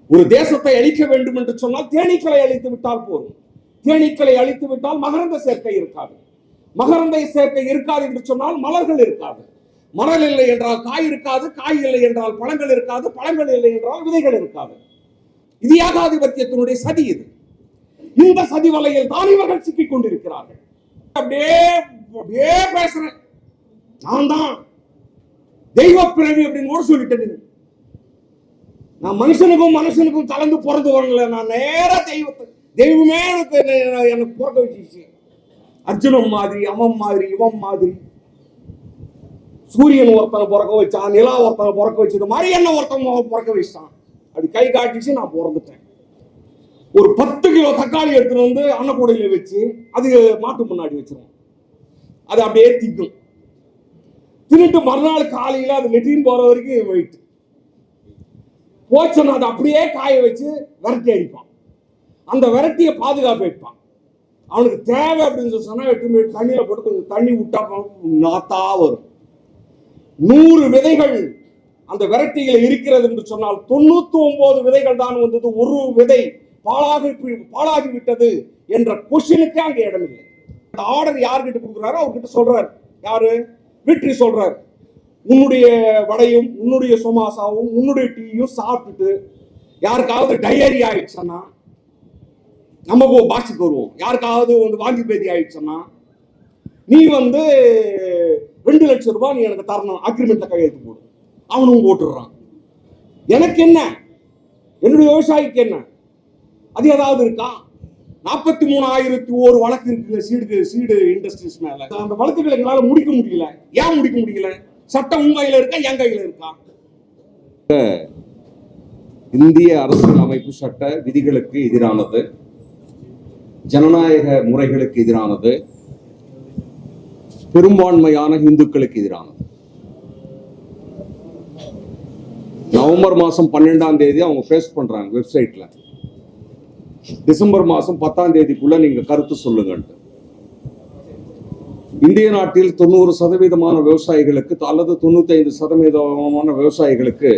ஒரு தேசத்தை அழிக்க வேண்டும் என்று சொன்னால் தேனீக்களை அழித்து விட்டால் போதும். தேனீக்களை அழித்து விட்டால் மகரந்த சேர்க்கை இருக்காது. மகரந்த சேர்க்கை இருக்காது என்று சொன்னால் மலர்கள் இருக்காது. மலர் இல்லை என்றால் காய் இருக்காது. காய் இல்லை என்றால் பழங்கள் இருக்காது. பழங்கள் இல்லை என்றால் விதைகள் இருக்காது. இது ஏகாதிபத்தியத்தினுடைய சதி. இது இந்த சதி வலையில் தான் இவர்கள் சிக்கிக் கொண்டிருக்கிறார்கள். அப்படியே பேசுறேன், நான் தான் தெய்வ பிறவி அப்படின்னு சொல்லிட்டேன். நான் மனுஷனுக்கும் கலந்து பிறந்து வரல. நான் நேரா தெய்வமே எனக்கு பிறக்க வச்சிச்சு. அர்ஜுனன் மாதிரி, அவன் மாதிரி, இவன் மாதிரி. சூரியன் ஒருத்தனை பிறக்க வச்சான், நிலா ஒருத்தனை பிறக்க வச்சது மாதிரி என்ன ஒருத்தன் பிறக்க வச்சான். அப்படி கை காட்டிச்சு, நான் பிறந்துட்டேன். ஒரு 10 கிலோ தக்காளி எடுத்துட்டு வந்து அன்னக்கூடையில வச்சு அது மாட்டு முன்னாடி வச்சிருவோம். அது அப்படியே திக்கும். தின்னுட்டு மறுநாள் காலையில அது லெட்டின் போற வரைக்கும் வெயிட் போச்சுன்னா அதை அப்படியே காய வச்சு விரட்டி அடிப்பான். அந்த விரட்டியை பாதுகாப்பு வைப்பான். அவனுக்கு தேவை அப்படின்னு சொன்னா 8 மினிட் தண்ணியில போட்டு கொஞ்சம் தண்ணி விட்டா நாத்தா வரும். 100 விதைகள் அந்த விரட்டியில இருக்கிறது என்று சொன்னால் 99 விதைகள் தான் வந்தது. ஒரு விதை பாழாகி விட்டது என்ற கொஸ்டினுக்கு அங்க இடம் இல்லை. அந்த ஆர்டர் யார்கிட்ட கொடுக்குறாரோ அவர்கிட்ட சொல்றாரு. யாரு? விட்ரி சொல்றாரு, உன்னுடைய வடையும் உன்னுடைய சோமாசாவும் உன்னுடைய டீயும் சாப்பிட்டுட்டு யாருக்காவது டயரி ஆயிடுச்சுன்னா நம்ம பாக்ஸுக்கு வருவோம். யாருக்காவது வாந்தி பேதி ஆயிடுச்சுன்னா நீ 2 லட்சம் ரூபாய் நீ எனக்கு தரணும், அக்ரிமெண்ட்ல கையெழுத்து போடு. அவனும் போட்டுடுறான். எனக்கு என்ன, என்னுடைய விவசாயிக்கு என்ன? அது ஏதாவது இருக்கா? 43,001 வழக்கு இருக்கு சீடு இண்டஸ்ட்ரீஸ் மேல. அந்த வழக்குகளை எங்களால முடிக்க முடியல. ஏன் முடிக்க முடியல? சட்டம் உங்க கையில இருக்கா, என் கையில இருக்கா? இந்திய அரசியல் அமைப்பு சட்ட விதிகளுக்கு எதிரானது, ஜனநாயக முறைகளுக்கு எதிரானது, பெரும்பான்மையான இந்துக்களுக்கு எதிரானது. நவம்பர் மாசம் 12ஆம் தேதி அவங்க ஃபேஸ் பண்றாங்க வெப்சைட்ல. டிசம்பர் மாசம் 10ஆம் தேதிக்குள்ள நீங்க கருத்து சொல்லுங்கன்ட்டு. இந்திய நாட்டில் 90% விவசாயிகளுக்கு அல்லது 95% விவசாயிகளுக்கு,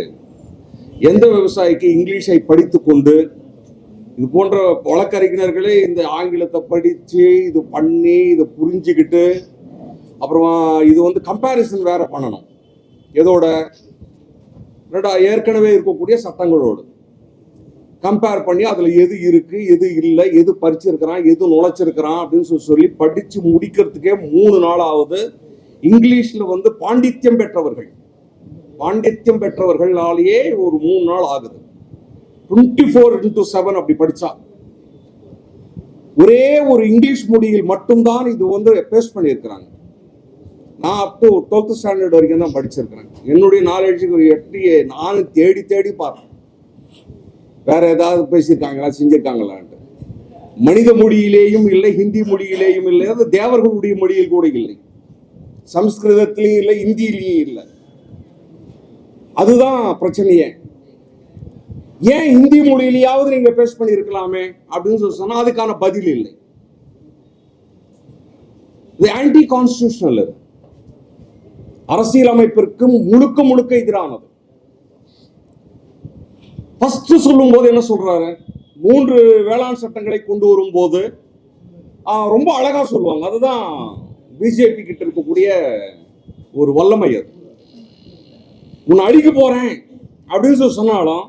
எந்த விவசாயிக்கு இங்கிலீஷை படித்து கொண்டு இது போன்ற வழக்கறிஞர்களே இந்த ஆங்கிலத்தை படிச்சு இது பண்ணி இதை புரிஞ்சுக்கிட்டு அப்புறமா இது கம்பேரிசன் வேற பண்ணணும். எதோட? ஏற்கனவே இருக்கக்கூடிய சட்டங்களோடு கம்பேர் பண்ணி அதுல எது இருக்கு, எது இல்லை, எது பறிச்சிருக்கிறான், எது நுழைச்சிருக்கிறான் அப்படின்னு சொல்லி படிச்சு முடிக்கிறதுக்கே 3 நாள் ஆகுது. இங்கிலீஷ்ல பாண்டித்யம் பெற்றவர்களாலேயே ஒரு 3 நாள் ஆகுது. 24/7 அப்படி படிச்சா. ஒரே ஒரு இங்கிலீஷ் மொழியில் மட்டும்தான் இது பேஸ்ட் பண்ணியிருக்கிறாங்க. நான் அப் டு 12th ஸ்டாண்டர்ட் வரைக்கும் தான் படிச்சிருக்கிறேன். என்னுடைய நாலேஜுக்கு நானும் தேடி பார்த்தேன் வேற ஏதாவது பேசியிருக்காங்களா, செஞ்சிருக்காங்களான்ட்டு. மனித மொழியிலேயும் இல்லை, ஹிந்தி மொழியிலேயும் இல்லை, அது தேவர்களுடைய மொழியில் கூட இல்லை, சம்ஸ்கிருதத்திலையும் இல்லை, இந்தியிலையும் இல்லை. அதுதான் பிரச்சனையே. ஏன் ஹிந்தி மொழியிலேயாவது நீங்க பேஸ் பண்ணியிருக்கலாமே அப்படின்னு சொன்னா அதுக்கான பதில் இல்லை. இது ஆன்டி கான்ஸ்டிடியூஷனல். அரசியல் அமைப்பிற்கு முழுக்க எதிரானது. ஃபர்ஸ்ட் சொல்லும் போது என்ன சொல்றாரு? 3 வேளாண் சட்டங்களை கொண்டு வரும் போது ரொம்ப அழகா சொல்லுவாங்க. அதுதான் பிஜேபி கிட்ட இருக்கக்கூடிய ஒரு வல்லமை. அது உன்னை அடிக்க போறேன் அப்படின்னு சொன்னாலும்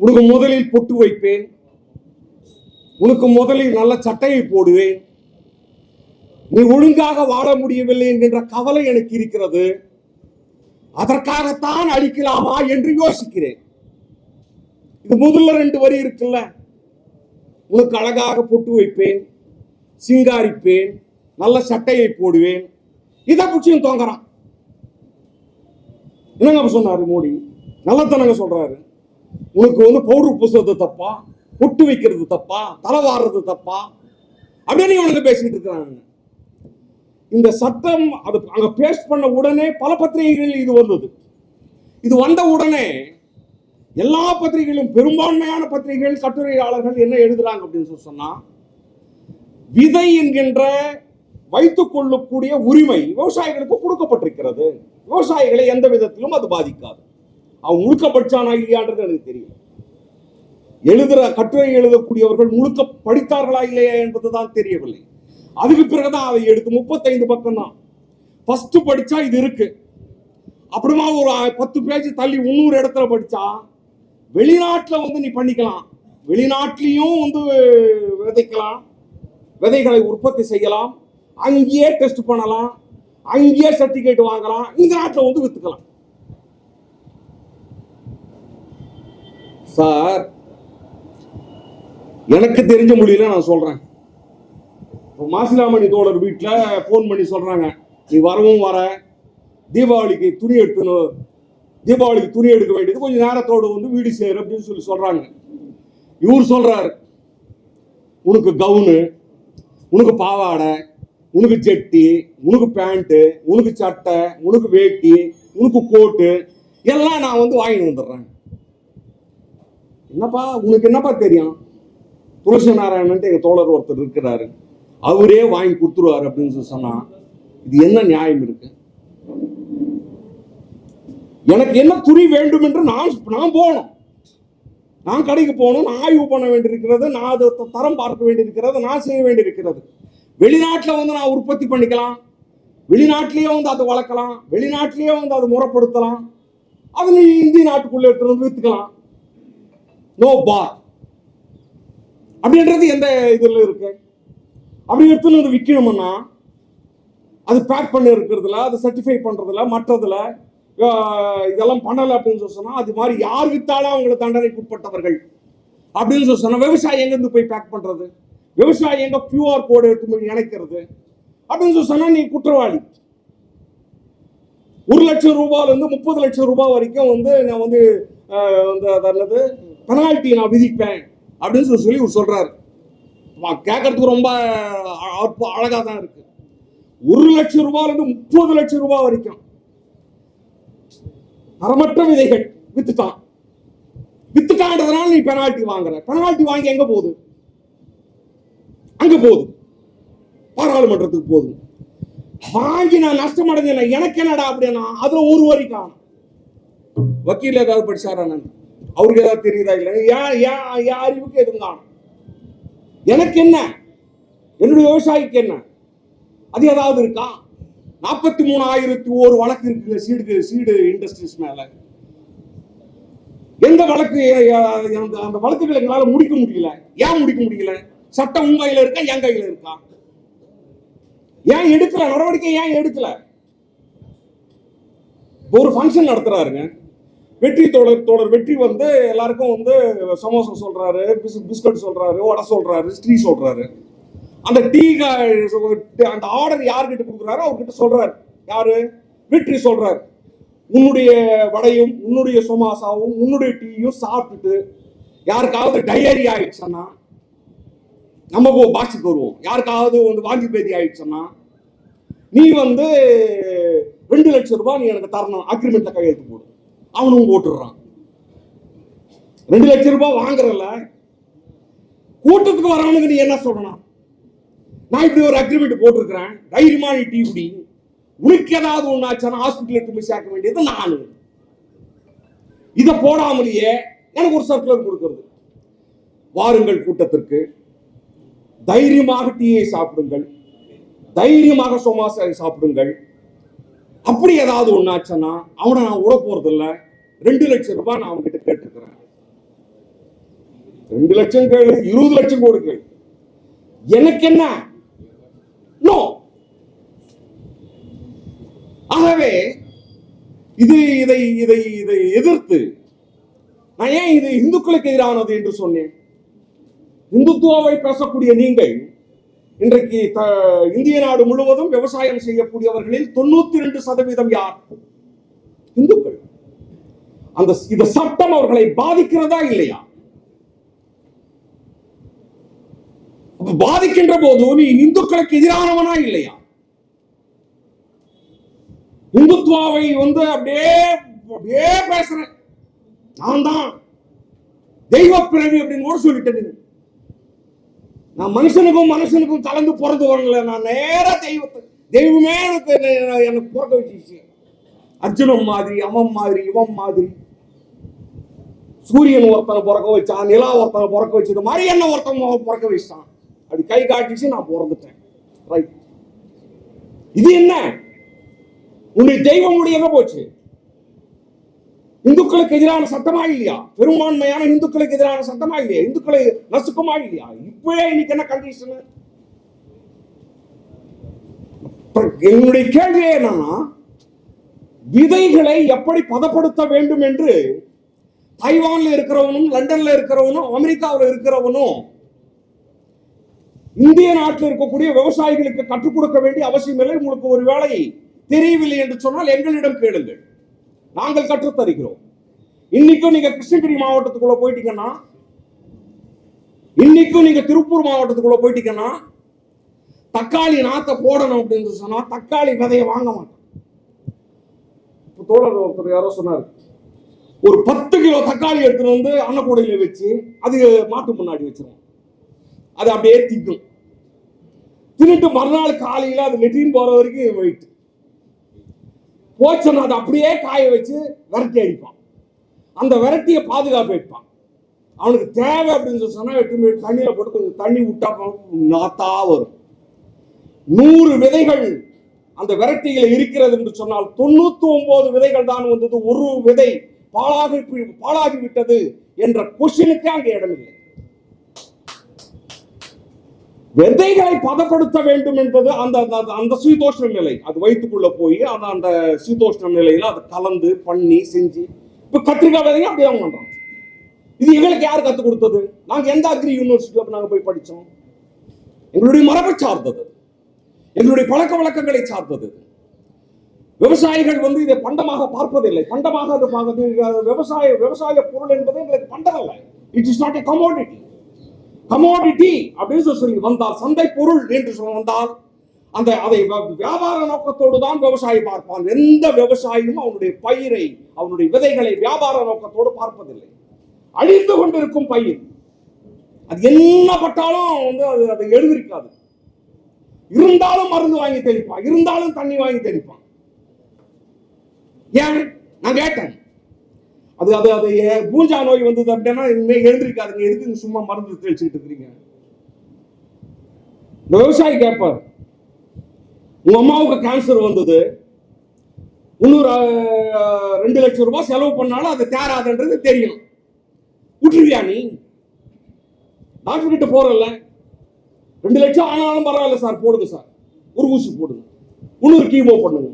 உனக்கு முதலில் பொட்டு வைப்பேன், உனக்கு முதலில் நல்ல சட்டையை போடுவேன், நீ ஒழுங்காக வாழ முடியவில்லை என்கின்ற கவலை எனக்கு இருக்கிறது, அதற்காகத்தான் அடிக்கலாமா என்று யோசிக்கிறேன். இது முதல்ல 2 வரி இருக்குல்ல, உனக்கு அழகாக பொட்டு வைப்பேன், சிங்காரிப்பேன், நல்ல சட்டையை போடுவேன், இதை புச்சியும் தோங்குறான். என்னங்க சொன்னாரு மோடி? நல்லத்தனங்க சொல்றாரு. உனக்கு பவுடர் பூசுறது தப்பா, பொட்டு வைக்கிறது தப்பா, தலை வாடுறது தப்பா அப்படின்னு உனக்கு பேசிட்டு இருக்கிறாங்க. இந்த சட்டம் அது அங்க பேஸ்ட் பண்ண உடனே பல பத்திரிகைகள் இது வந்தது. இது வந்த உடனே எல்லா பத்திரிகைகளும், பெரும்பான்மையான பத்திரிகைகள், கட்டுரையாளர்கள் என்ன எழுதுறாங்க அப்படின்னு சொன்னா, விதை என்கின்ற வைத்துக் கொள்ளக்கூடிய உரிமை விவசாயிகளுக்கு கொடுக்கப்பட்டிருக்கிறது, விவசாயிகளை எந்த விதத்திலும் அது பாதிக்காது. அவன் முழுக்க படிச்சானா இல்லையான்றது எனக்கு தெரியல. கட்டுரை எழுதக்கூடியவர்கள் முழுக்க படித்தார்களா இல்லையா என்பதுதான் தெரியவில்லை. அதுக்கு பிறகுதான் அதை எடுத்து 35 பக்கம் தான் ஃபர்ஸ்ட் படிச்சா இது இருக்கு. அப்புறமா ஒரு 10 பேஜ் தள்ளி 300 இடத்துல படிச்சா வெளிநாட்டுல நீ பண்ணிக்கலாம், வெளிநாட்டிலையும் விதைக்கலாம், விதைகளை உற்பத்தி செய்யலாம், அங்கேயே டெஸ்ட் பண்ணலாம், அங்கேயே சர்டிபிகேட் வாங்கலாம், இந்த நாட்டில் வித்துக்கலாம். சார், எனக்கு தெரிஞ்ச மொழியில நான் சொல்றேன். மாசிலாமணி தோழர் வீட்டில் போன் பண்ணி சொல்றாங்க, நீ வரவும் வர, தீபாவளிக்கு துணி எடுக்கணும், தீபாவளிக்கு துணி எடுக்க வேண்டியது கொஞ்சம் நேரத்தோடு வீடு சேரு அப்படின்னு சொல்றாங்க. இவர் சொல்றாரு, உனக்கு கவுனு, உனக்கு பாவாடை, உனக்கு ஜெட்டி, உனக்கு பேண்ட், உனக்கு சட்டை, உனக்கு வேட்டி, உனக்கு கோட்டு எல்லாம் நான் வாங்கி வந்துடுறேன். என்னப்பா உனக்கு என்னப்பா தெரியும்? துளசி நாராயணன் எங்க தோழர் ஒருத்தர் இருக்கிறாரு, அவரே வாங்கி கொடுத்துருவாரு அப்படின்னு சொன்னா இது என்ன நியாயம் இருக்கு? எனக்கு என்ன துணி வேண்டும் என்று நான் போகணும், நான் கடைக்கு போகணும், நான் ஆய்வு பண்ண வேண்டியிருக்கிறது, நான் அதை தரம் பார்க்க வேண்டியிருக்கிறது, நான் செய்ய வேண்டியிருக்கிறது. வெளிநாட்டில் நான் உற்பத்தி பண்ணிக்கலாம், வெளிநாட்டிலேயே அதை வளர்க்கலாம், வெளிநாட்டிலேயே அதை முறைப்படுத்தலாம், அதை நீ இந்திய நாட்டுக்குள்ள எடுத்து வித்துக்கலாம். நோ பார் அப்படின்றது எந்த இதுல இருக்கு? அப்படி எடுத்து விற்கணும்னா அது பேக் பண்ணி இருக்கிறதுல, அது சர்டிஃபை பண்றதுல, மற்றதுல இதெல்லாம் பண்ணல அப்படின்னு சொன்னா அது மாதிரி யார் வித்தாலும் அவங்களை தண்டனைக்கு உட்பட்டவர்கள் அப்படின்னு சொன்னா விவசாயி எங்க இருந்து போய் பேக் பண்றது, விவசாயி எங்க கியூஆர் கோடு எடுத்து போய் இணைக்கிறது அப்படின்னு சொன்னா நீ குற்றவாளி. 1 லட்சம் ரூபாயில இருந்து 30 லட்சம் ரூபாய் வரைக்கும் நான் பெனால்டி நான் விதிப்பேன் அப்படின்னு சொல்லி சொல்றாரு. கேட்கறதுக்கு ரொம்ப அழகா தான் இருக்கு. 1 லட்சம் ரூபாயில இருந்து 30 லட்சம் ரூபாய் வரைக்கும் தரமற்ற விதைகள் வித்துட்டான்றதுனால நீ பெனால்டி வாங்குற. பெனால்டி வாங்கி எங்க போகுது? அங்க போகுது, பாராளுமன்றத்துக்கு போகுது. வாங்கி நான் நஷ்டம் அடைஞ்சேன், எனக்கு என்னடா அப்படின்னா அதுல ஒரு வரி காணும். வக்கீல் ஏதாவது படிச்சாரா? அவருக்கு ஏதாவது தெரியுதா? இல்லை, அறிவுக்கு எதுவும் காணும். எனக்கு என்ன, என்னுடைய விவசாயிக்கு என்ன, அது ஏதாவது இருக்கா? 43,001 வழக்கு இருக்கு சீடு இண்டஸ்ட்ரீஸ் மேல. எந்த வழக்கு, அந்த வழக்குகளை எங்களால முடிக்க முடியல. ஏன் முடிக்க முடியல? சட்டம் உங்க கையில இருக்கா, என் கையில இருக்கா? ஏன் எடுக்கல நடவடிக்கை? ஏன் எடுக்கல? ஒரு ஃபங்க்ஷன் நடத்துறாருங்க, வெற்றி தோழர் வெற்றி எல்லாருக்கும் சமோசா சொல்றாரு, பிஸ்கட் சொல்றாரு, வடை சொல்றாரு, ஸ்ரீ சொல்றாரு. அந்த டீ அந்த ஆர்டர் யார்கிட்ட கொடுக்குறாரோ அவர்கிட்ட சொல்றாரு. யாரு? வெற்றி சொல்றாரு, உன்னுடைய வடையும் உன்னுடைய சமோசாவும் உன்னுடைய டீயும் சாப்பிட்டுட்டு யாருக்காவது டயரி ஆயிடுச்சுன்னா நம்ம பாக்ஸுக்கு வருவோம். யாருக்காவது வாந்தி பேதி ஆயிடுச்சுன்னா நீ 2 லட்சம் ரூபாய் நீ எனக்கு தரணும், அக்ரிமெண்ட்ல கையெழுத்து போடு. அவனும் போட்டுடுறான். 2 லட்சம் ரூபாய் வாங்குறல, கூட்டத்துக்கு வரவனுக்கு நீ என்ன சொல்லணும்? நான் இப்படி ஒரு அக்ரிமெண்ட் போட்டிருக்கிறேன், தைரியமா நீ டீ குடி, உனக்கு ஏதாவது ஒண்ணு ஆச்சுன்னா ஹாஸ்பிட்டல் எடுத்து போய் சேர்க்க வேண்டியது நானு. இதை போடாமலேயே எனக்கு ஒரு சர்க்குலர் கொடுக்கிறது, வாருங்கள் கூட்டத்திற்கு, தைரியமாக டீயை சாப்பிடுங்கள், தைரியமாக சோமாசாவை சாப்பிடுங்கள். அப்படி ஏதாவது ஒண்ணாச்சுன்னா அவனை நான் விட போறது இல்ல. 2 லட்சம் ரூபாய் நான் அவன்கிட்ட கேட்டிருக்கிறேன். 2 லட்சம் கேளு, 20 லட்சம் கொடுக்கு, எனக்கு என்ன? நோ. ஆகவே இதை எதிர்த்து நான் ஏன் இது இந்துக்களுக்கு எதிரானது என்று சொன்னேன்? இந்துத்துவாவை பேசக்கூடிய நீங்கள் இன்றைக்கு இந்திய நாடு முழுவதும் விவசாயம் செய்யக்கூடியவர்களில் 92% யார்? இந்துக்கள். இந்த சட்டம் அவர்களை பாதிக்கிறதா இல்லையா? பாதிக்கின்ற போது நீ இந்துக்களுக்கு எதிரானவனா இல்லையா? இந்துத்துவாவை அப்படியே பேசுறேன், நான் தான் தெய்வ பிறவி அப்படின்னு கூட சொல்லிட்டேன். நான் மனுஷனுக்கும் கலந்து பிறந்து வரல, நான் நேரா தெய்வமே எனக்கு பிறக்க வச்சிருச்சு. அர்ஜுனன் மாதிரி, அவன் மாதிரி, இவன் மாதிரி சூரியன் ஒருத்தனை பிறக்க வச்சான், நிலா ஒருத்தனை பிறக்க வச்சது மாதிரி என்ன ஒருத்தன் பிறக்க வச்சான். அப்படி கை காட்டிச்சு, நான் பிறந்துட்டேன். ரைட். இது என்ன? உன்னுடைய தெய்வம் எங்க போச்சு? இந்துக்களுக்கு எதிரான சட்டமா இல்லையா? பெரும்பான்மையான இந்துக்களுக்கு எதிரான சட்டமா இல்லையா? இந்துக்களை நசுக்குமா இல்லையா? இப்பவே இன்னைக்கு என்ன கண்டிஷன்? என்னுடைய கேள்வியே என்னன்னா, விதைகளை எப்படி பதப்படுத்த வேண்டும் என்று தைவான்ல இருக்கிறவனும், லண்டன்ல இருக்கிறவனும், அமெரிக்காவில் இருக்கிறவனும் இந்திய நாட்டில் இருக்கக்கூடிய விவசாயிகளுக்கு கற்றுக் கொடுக்க வேண்டிய அவசியம் இல்லை. உங்களுக்கு ஒரு வேளை தெரியவில்லை என்று சொன்னால் எங்களிடம் கேளுங்கள், நாங்கள் கற்றுத் தருகிறோம். இன்னைக்கும் நீங்க கிருஷ்ணகிரி மாவட்டத்துக்குள்ள போயிட்டீங்கன்னா, இன்னைக்கும் நீங்க திருப்பூர் மாவட்டத்துக்குள்ள போயிட்டீங்கன்னா, தக்காளி நாத்தை போடணும் அப்படின்னு சொன்னா தக்காளி விதையை வாங்க மாட்டோம். தோழர் ஒருத்தர் யாரோ சொன்னார், ஒரு 10 கிலோ தக்காளி எடுத்துட்டு வந்து அன்னக்கூடையில வச்சு அது மாட்டு முன்னாடி வச்சிருவோம். அது அப்படியே திட்டும். தின்னுட்டு மறுநாள் காலையில அது லெட்டின் போற வரைக்கும் வெயிட் போச்சுன்னா அதை அப்படியே காய வச்சு விரட்டி அடிப்பான். அந்த விரட்டியை பாதுகாப்பு வைப்பான். அவனுக்கு தேவை அப்படின்னு சொன்னா 8 தண்ணியில போட்டு கொஞ்சம் தண்ணி விட்டா நாத்தா வரும். 100 விதைகள் அந்த விரட்டியில இருக்கிறது என்று சொன்னால் 99 விதைகள் தான் வந்தது. ஒரு விதை பாழாகி விட்டது என்ற கொஸ்டினுக்கு அங்கே இடமில்லை. விதைகளை பதப்படுத்த வேண்டும் என்பது அந்த சீதோஷ்ண நிலை, அது வயிற்றுக்குள்ள போய் அந்த சீதோஷ்ண நிலையில அதை கலந்து பண்ணி செஞ்சு, இப்ப கத்திரிக்காய் விதையும் அப்படியே பண்றோம். இது எங்களுக்கு யார் கத்துக் கொடுத்தது? நாங்க எந்த அக்ரி யூனிவர்சிட்டியில நாங்க போய் படிச்சோம்? எங்களுடைய மரபை சார்ந்தது, எங்களுடைய பழக்க வழக்கங்களை சார்ந்தது. விவசாயிகள் இதை பண்டமாக பார்ப்பதில்லை. பண்டமாக அது விவசாய பொருள் என்பது எங்களுக்கு பண்டம் அல்ல. It is not a commodity. Commodity அப்படின்னு சொல்லி வந்தால், சந்தை பொருள் என்று சொல்ல வந்தால், அதை வியாபார நோக்கத்தோடு தான் விவசாயி பார்ப்பான். எந்த விவசாயியும் அவனுடைய பயிரை, அவனுடைய விதைகளை வியாபார நோக்கத்தோடு பார்ப்பதில்லை. அழிந்து கொண்டிருக்கும் பயிர், அது என்ன பட்டாலும் அதை எழுதிருக்காது. இருந்தாலும் மருந்து வாங்கி தெளிப்பான், இருந்தாலும் தண்ணி வாங்கி தெளிப்பான். ஏன் நான் கேட்டேன், அது பூஞ்சா நோய் வந்தது அப்படின்னா இனிமே எழுந்திருக்காதுங்க, எதுக்கு சும்மா மருந்து தெளிச்சுக்கிட்டு இருக்கிறீங்க? இந்த விவசாயி கேட்பார், உங்க அம்மாவுக்கு கேன்சர் வந்தது, இன்னொரு 2 லட்சம் ரூபாய் செலவு பண்ணாலும் அது தேராதுன்றது தெரியும், விட்டுருவியா நீ? டாக்டர் கிட்ட போறல, 2 லட்சம் ஆனாலும் பரவாயில்ல சார், போடுங்க சார், ஒரு ஊசி போடுங்க, இன்னொரு கீமோ பண்ணுங்க.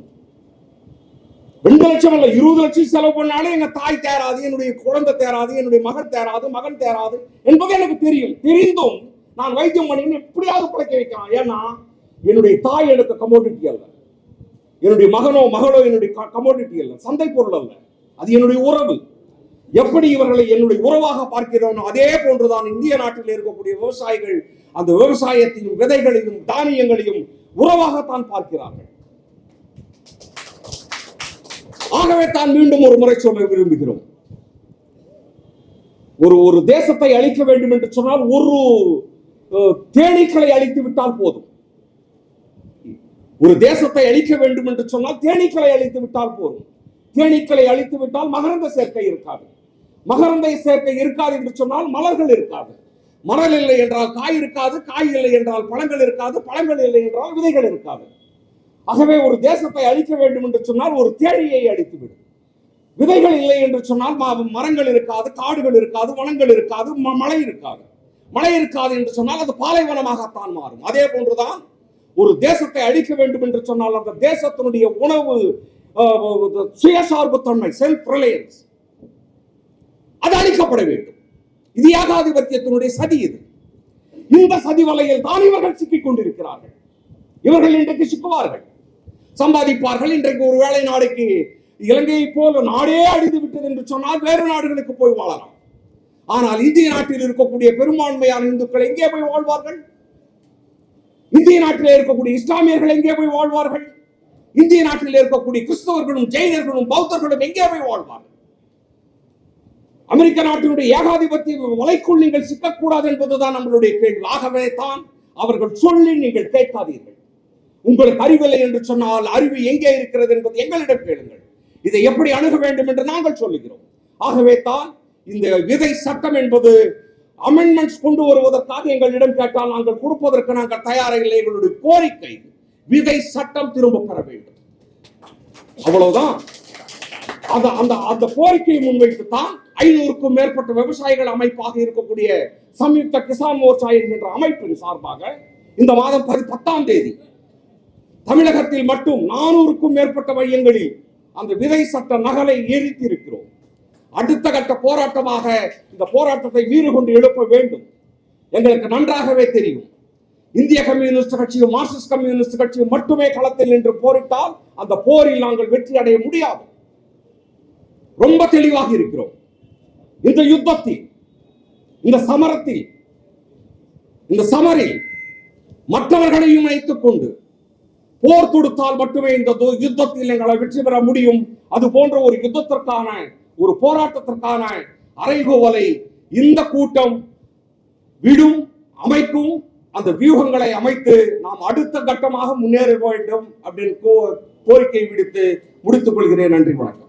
2 லட்சம் இல்ல, 20 லட்சம் செலவு பண்ணாலும் எங்க தாய் தேராது, என்னுடைய குழந்தை தேராது, என்னுடைய மகன் தேராது, மகன் தேராது என்பது எனக்கு தெரியும். தெரிந்தும் நான் வைத்தியம் பண்ணி எப்படியாவது பிழைக்க வைக்கலாம். ஏன்னா என்னுடைய தாய் எனக்கு கமோடிட்டி அல்ல, என்னுடைய மகனோ மகளோ என்னுடைய கமோடிட்டி அல்ல, சந்தை பொருள் அல்ல, அது என்னுடைய உறவு. எப்படி இவர்களை என்னுடைய உறவாக பார்க்கிறோம், அதே போன்றுதான் இந்திய நாட்டில் இருக்கக்கூடிய விவசாயிகள் அந்த விவசாயத்தையும் விதைகளையும் தானியங்களையும் உறவாகத்தான் பார்க்கிறார்கள். ஆகவே தான் மீண்டும் ஒரு முறை சொல்ல விரும்புகிறோம், ஒரு தேசத்தை அழிக்க வேண்டும் என்று சொன்னால் ஒரு தேனீக்களை அழித்து விட்டால் போதும். ஒரு தேசத்தை அழிக்க வேண்டும் என்று சொன்னால் தேனீக்களை அழித்து விட்டால் போதும். தேனீக்களை அழித்து விட்டால் மகரந்த சேர்க்கை இருக்காது. மகரந்த சேர்க்கை இருக்காது என்று சொன்னால் மலர்கள் இருக்காது. மலர் இல்லை என்றால் காய் இருக்காது. காய் இல்லை என்றால் பழங்கள் இருக்காது. பழங்கள் இல்லை என்றால் விதைகள் இருக்காது. ஆகவே ஒரு தேசத்தை அழிக்க வேண்டும் என்று சொன்னால் ஒரு தேனியை அழித்துவிடும். விதைகள் இல்லை என்று சொன்னால் மரங்கள் இருக்காது, காடுகள் இருக்காது, வனங்கள் இருக்காது, மழை இருக்காது. மழை இருக்காது என்று சொன்னால் அது பாலைவனமாகத்தான் மாறும். அதே போன்றுதான் ஒரு தேசத்தை அழிக்க வேண்டும் என்று சொன்னால் அந்த தேசத்தினுடைய உணவு சுயசார்பு தன்மை, செல்ஃப் ரிலையன்ஸ், அது அழிக்கப்பட வேண்டும். இது ஏகாதிபத்தியத்தினுடைய சதி. இது இந்த சதி வலையில் தான் இவர்கள் சிக்கிக் கொண்டிருக்கிறார்கள். இவர்கள் இன்றைக்கு சிக்குவார்கள், சம்பாதிப்பார்கள். இன்றைக்கு ஒருவேளை நாளைக்கு இலங்கையை போல நாடே அழிந்து விட்டது என்று சொன்னால் வேறு நாடுகளுக்கு போய் வாழலாம். ஆனால் இந்திய நாட்டில் இருக்கக்கூடிய பெரும்பான்மையான இந்துக்கள் எங்கே போய் வாழ்வார்கள்? இந்திய நாட்டில் இருக்கக்கூடிய இஸ்லாமியர்கள் எங்கே போய் வாழ்வார்கள்? இந்திய நாட்டில் இருக்கக்கூடிய கிறிஸ்தவர்களும் ஜெயினர்களும் பௌத்தர்களும் எங்கே போய் வாழ்வார்கள்? அமெரிக்க நாட்டினுடைய ஏகாதிபத்திய வலைக்குள் நீங்கள் சிக்கக்கூடாது என்பதுதான் நம்மளுடைய கேள்வி. ஆகவே தான் அவர்கள் சொல்லி நீங்கள் கேட்காதீர்கள். உங்களுக்கு அறிவில்லை என்று சொன்னால் அறிவு எங்கே இருக்கிறது என்பது எங்களிடம் கேளுங்கள். இதை எப்படி அணுக வேண்டும் என்று நாங்கள் சொல்லுகிறோம். ஆகவே தான் இந்த விதை சட்டம் என்பது அமெண்ட்மெண்ட்ஸ் கொண்டு வருவதற்காக எங்களிடம் கேட்டால் நாங்கள் கொடுப்பதற்கு நாங்கள் தயாராக இல்லை. எங்களுடைய கோரிக்கை விதை சட்டம் திரும்ப பெற வேண்டும். அவ்வளவுதான். அந்த கோரிக்கையை முன்வைத்துத்தான் 500க்கும் மேற்பட்ட விவசாயிகள் அமைப்பாக இருக்கக்கூடிய சம்யுக்த கிசான் மோர்ச்சா என்கின்ற அமைப்பின் சார்பாக இந்த மாதம் 10ஆம் தேதி தமிழகத்தில் மட்டும் 400க்கும் மேற்பட்ட மையங்களில் அந்த விதை சட்ட நகலை எரித்து இருக்கிறோம். அடுத்த கட்ட போராட்டமாக இந்த போராட்டத்தை வீறு கொண்டு எழுப்ப வேண்டும். எங்களுக்கு நன்றாகவே தெரியும், இந்திய கம்யூனிஸ்ட் கட்சியும் மார்க்சிஸ்ட் கம்யூனிஸ்ட் கட்சியும் மட்டுமே களத்தில் நின்று போரிட்டால் அந்த போரில் நாங்கள் வெற்றி அடைய முடியாது. ரொம்ப தெளிவாக இருக்கிறோம். இந்த யுத்தத்தில், இந்த சமரத்தில், இந்த சமரில் மற்றவர்களையும் இணைத்துக் கொண்டு போர் தொடுத்தால் மட்டுமே இந்த யுத்தத்தில் எங்களால் வெற்றி பெற முடியும். அது போன்ற ஒரு யுத்தத்திற்கான, ஒரு போராட்டத்திற்கான அறைகூவலை இந்த கூட்டம் விடும், அமைக்கும். அந்த வியூகங்களை அமைத்து நாம் அடுத்த கட்டமாக முன்னேற வேண்டும் அப்படின்னு கோரிக்கை விடுத்து முடித்துக் கொள்கிறேன். நன்றி, வணக்கம்.